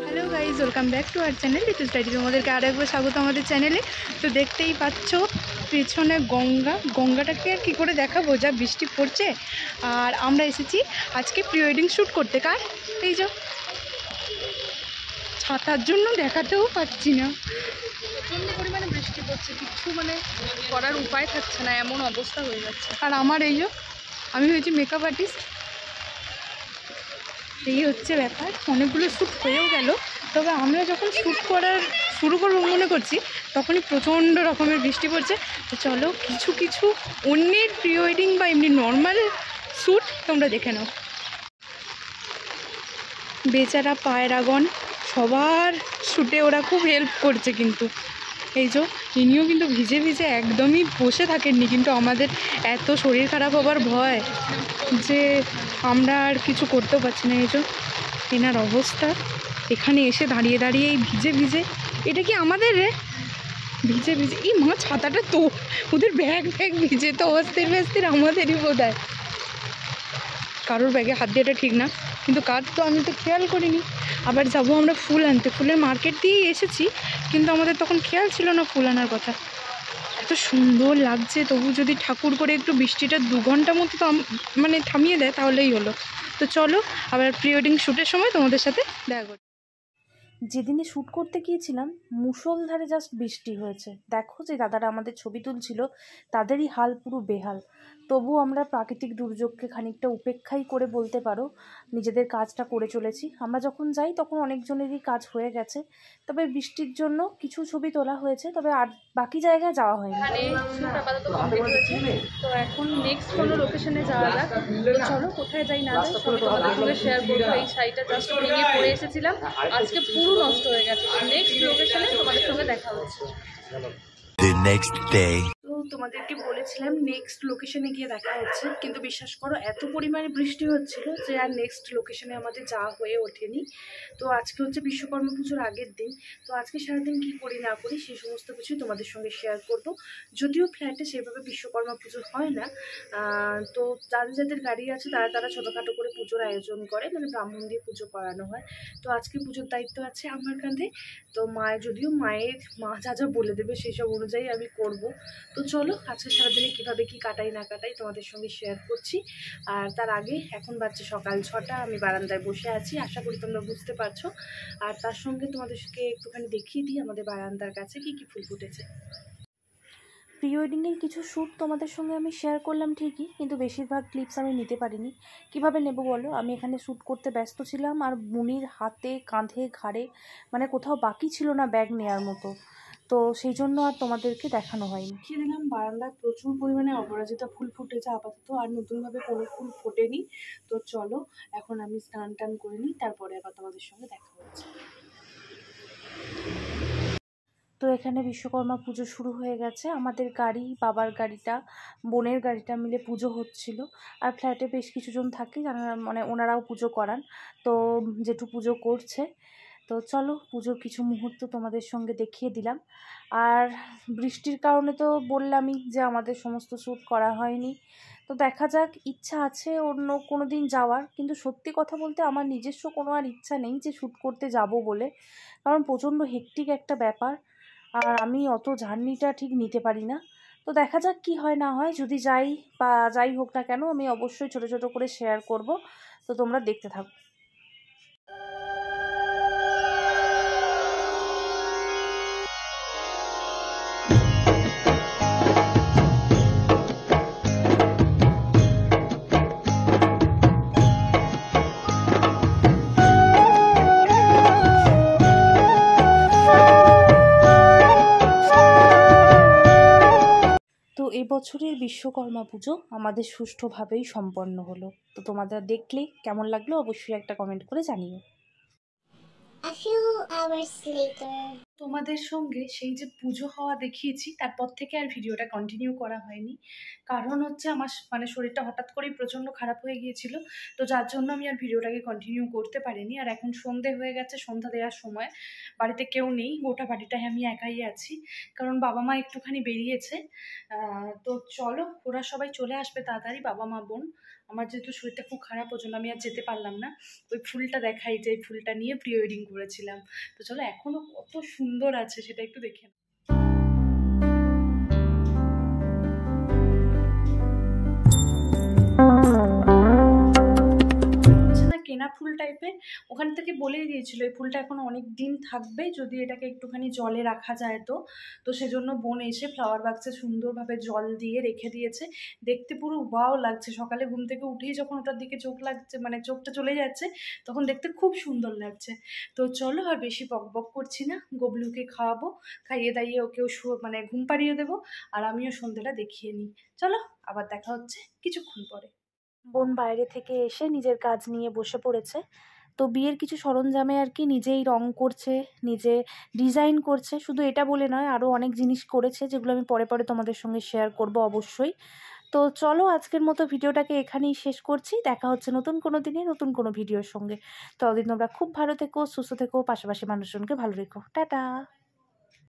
Hello guys, welcome back to our channel Ritu study. তোমাদেরকে আর একবার স্বাগত আমাদের চ্যানেলে। তো দেখতেই পাচ্ছ পেছনে গঙ্গাটাকে আর কী করে দেখাবো, যা বৃষ্টি পড়ছে। আর আমরা এসেছি আজকে প্রি ওয়েডিং শ্যুট করতে। কার এই যে ছাতার জন্য দেখাতেও পাচ্ছি না, প্রচণ্ড পরিমাণে বৃষ্টি পড়ছে, কিচ্ছু করার উপায় থাকছে না, এমন অবস্থা হয়ে যাচ্ছে। আর আমার এই যে আমি হয়েছি মেকআপ আর্টিস্ট, এই হচ্ছে ব্যাপার। অনেকগুলো শ্যুট হয়েও গেল, তবে আমরা যখন শ্যুট করার শুরু করবো মনে করছি তখনই প্রচণ্ড রকমের বৃষ্টি পড়ছে। তো চলো কিছু অন্যের প্রি ওয়েডিং বা এমনি নর্মাল শ্যুট তোমরা দেখে নাও। বেচারা পায়রাগণ, সবার শ্যুটে ওরা খুব হেল্প করছে, কিন্তু এই যে ইনিও কিন্তু ভিজে ভিজে একদমই বসে থাকেননি। কিন্তু আমাদের এত শরীর খারাপ হবার ভয় যে আমরা আর কিছু করতেও পারছি না। এই যে এনার অবস্থা, এখানে এসে দাঁড়িয়ে দাঁড়িয়ে এই ভিজে ভিজে, এটা কি আমাদের রে ভিজে ভিজে, এই মা ছাতাটা তো ওদের ব্যাগ ভিজে, তো অস্থির ব্যস্তির আমাদেরই বোধ হয়। কারোর ব্যাগে হাত দেওয়াটা ঠিক না, কিন্তু কার তো আমি তো খেয়াল করিনি। আবার যাবো আমরা ফুল আনতে, ফুলের মার্কেট দিয়েই এসেছি, কিন্তু আমাদের তখন খেয়াল ছিল না ফুল আনার কথা। এত সুন্দর লাগছে, তবু যদি ঠাকুর করে একটু বৃষ্টিটা 2 ঘন্টা মতো তো থামিয়ে দেয় তাহলেই হলো। তো চলো আবার প্রি ওয়েডিং শ্যুটের সময় তোমাদের সাথে দেখা করি। যেদিনে শ্যুট করতে গিয়েছিলাম মুষলধারে জাস্ট বৃষ্টি হয়েছে। দেখো যে দাদারা আমাদের ছবি তুলছিল তাদেরই হাল পুরো বেহাল। তবু আমরা প্রাকৃতিক দুর্যোগকে খানিকটা উপেক্ষাই করে বলতে পারো নিজেদের কাজটা করে চলেছি। আমরা যখন যাই তখন অনেকজনেরই কাজ হয়ে গেছে, তবে বৃষ্টির জন্য কিছু ছবি তোলা হয়েছে, তবে আর বাকি জায়গায় যাওয়া হয়নি। শ্যুট আপাতত কমপ্লিট হয়েছে, তো এখন নেক্সট কোনো লোকেশনে যাওয়া যাক। তো চলো কোথায় যাই না যাই সবই তোমাদের সঙ্গে শেয়ার করবো। এই শাড়িটা জাস্ট ভেঙে পড়ে এসেছিলাম, আজকে পুরো নষ্ট হয়ে গেছে। তো নেক্সট লোকেশনে তোমাদের সঙ্গে দেখা হচ্ছে। The next day. তো তোমাদেরকে বলেছিলাম নেক্সট লোকেশনে গিয়ে দেখা হচ্ছে, কিন্তু বিশ্বাস করো এত পরিমাণে বৃষ্টি হচ্ছিল যে আর নেক্সট লোকেশনে আমাদের যাওয়া হয়ে ওঠেনি। তো আজকে হচ্ছে বিশ্বকর্মা পুজোর আগের দিন। তো আজকে সারাদিন কী করি না করি সেই সমস্ত কিছুই তোমাদের সঙ্গে শেয়ার করব। যদিও ফ্ল্যাটে সেভাবে বিশ্বকর্মা পুজো হয় না, তো যাদের যাদের গাড়ি আছে তারা তারা ছোটোখাটো করে পুজোর আয়োজন করে, ব্রাহ্মণ দিয়ে পুজো করানো হয়। তো আজকে পুজোর দায়িত্ব আছে আমার কাঁধে। তো যদিও মায়ের মা যা যা বলে দেবে সেই সব অনুযায়ী আমি করব। তো চলো আজকে সারাদিনে কীভাবে কী কাটাই না কাটাই তোমাদের সঙ্গে শেয়ার করছি। আর তার আগে এখন বাজছে সকাল 6টা, আমি বারান্দায় বসে আছি, আশা করি তোমরা বুঝতে পারছো। আর তার সঙ্গে তোমাদেরকে একটুখানি দেখিয়ে দিই আমাদের বারান্দার কাছে কী কী ফুল ফুটেছে। প্রি ওয়েডিংয়ের কিছু শ্যুট তোমাদের সঙ্গে আমি শেয়ার করলাম ঠিকই, কিন্তু বেশিরভাগ ক্লিপস আমি নিতে পারিনি। কিভাবে নেব বলো, আমি এখানে শ্যুট করতে ব্যস্ত ছিলাম, আর মুনির হাতে কাঁধে ঘাড়ে কোথাও বাকি ছিল না ব্যাগ নেওয়ার মতো। তো সেই জন্য আর তোমাদেরকে দেখানো হয়নি। কি দিলাম, বারান্দায় প্রচুর পরিমাণে অপরাজিতা ফুল ফুটেছে আপাতত, আর নতুনভাবে কোনো ফুল ফোটেনি। তো চলো এখন আমি স্নান টান করে নিই, তারপরে আবার তোমাদের সঙ্গে দেখা হচ্ছে। তো এখানে বিশ্বকর্মা পুজো শুরু হয়ে গেছে। আমাদের গাড়ি, বাবার গাড়িটা, বোনের গাড়িটা মিলে পুজো হচ্ছিল। আর ফ্ল্যাটে বেশ কিছুজন থাকে যারা ওনারাও পুজো করান, তো জেঠু পুজো করছে। তো চলো পুজোর কিছু মুহূর্ত তোমাদের সঙ্গে দেখিয়ে দিলাম। আর বৃষ্টির কারণে তো বললামই যে আমাদের সমস্ত শ্যুট করা হয়নি। তো দেখা যাক, ইচ্ছা আছে অন্য কোনো দিন যাওয়ার, কিন্তু সত্যি কথা বলতে আমার নিজস্ব কোনো আর ইচ্ছা নেই যে শ্যুট করতে যাব বলে, কারণ প্রচণ্ড হেক্টিক একটা ব্যাপার, আর আমি অত জার্নিটা ঠিক নিতে পারি না। তো দেখা যাক কি হয় না হয়, যদি যাই বা যাই হোক না কেন আমি অবশ্যই ছোট ছোট করে শেয়ার করব। তো তোমরা দেখতে থাকো। তো এবছরের বিশ্বকর্মা পুজো আমাদের সুষ্ঠুভাবেই সম্পন্ন হলো। তো তোমাদের দেখলে কেমন লাগলো অবশ্যই একটা কমেন্ট করে জানিও। A few hours later. তোমাদের সঙ্গে সেই যে পুজো হওয়া দেখিয়েছি, তারপর থেকে আর ভিডিওটা কন্টিনিউ করা হয়নি। কারণ হচ্ছে আমার শরীরটা হঠাৎ করেই প্রচণ্ড খারাপ হয়ে গিয়েছিল, তো যার জন্য আমি আর ভিডিওটাকে কন্টিনিউ করতে পারিনি। আর এখন সন্ধে হয়ে গেছে, সন্ধ্যা দেওয়ার সময়, বাড়িতে কেউ নেই, গোটা বাড়িটায় আমি একাই আছি, কারণ বাবা মা একটুখানি বেরিয়েছে। তো চলো ওরা সবাই চলে আসবে তাড়াতাড়ি, বাবা মা বোন, আমার যেহেতু শরীরটা খুব খারাপ, ওই জন্য আমি আর যেতে পারলাম না। ওই ফুলটা দেখাই, যে এই ফুলটা নিয়ে প্রি ওয়েডিং করেছিলাম। তো চলো, এখনও কত সুন্দর আছে সেটা একটু দেখে নাও। না, কেনা ফুল টাইপের, ওখান থেকে বলেই দিয়েছিল এই ফুলটা এখন অনেক দিন থাকবে যদি এটাকে একটুখানি জলে রাখা যায়। তো সেজন্য বোন এসে ফ্লাওয়ার বাক্সে সুন্দরভাবে জল দিয়ে রেখে দিয়েছে। দেখতে পুরো ওয়াও লাগছে, সকালে ঘুম থেকে উঠেই যখন ওটার দিকে চোখ লাগছে, মানে চোখটা চলে যাচ্ছে, তখন দেখতে খুব সুন্দর লাগছে। তো চলো, আর বেশি বকবক করছি না, গবলুকে খাওয়াবো, খাইয়ে দাইয়ে ওকেও মানে ঘুম পাড়িয়ে দেবো, আর আমিও সন্ধ্যেটা দেখিয়ে নিই। চলো, আবার দেখা হচ্ছে কিছুক্ষণ পরে। বোন বাইরে থেকে এসে নিজের কাজ নিয়ে বসে পড়েছে। তো বিয়ের কিছু সরঞ্জামে আর কি নিজেই রং করছে, নিজে ডিজাইন করছে। শুধু এটা বলে নয়, আরও অনেক জিনিস করেছে, যেগুলো আমি পরে পরে তোমাদের সঙ্গে শেয়ার করব অবশ্যই। তো চলো, আজকের মতো ভিডিওটাকে এখানেই শেষ করছি। দেখা হচ্ছে নতুন কোনো দিনে নতুন কোনো ভিডিওর সঙ্গে। ততদিন তোমরা খুব ভালো থেকো, সুস্থ থেকো, পাশাপাশি মানুষজনকে ভালো রেখো। টাটা।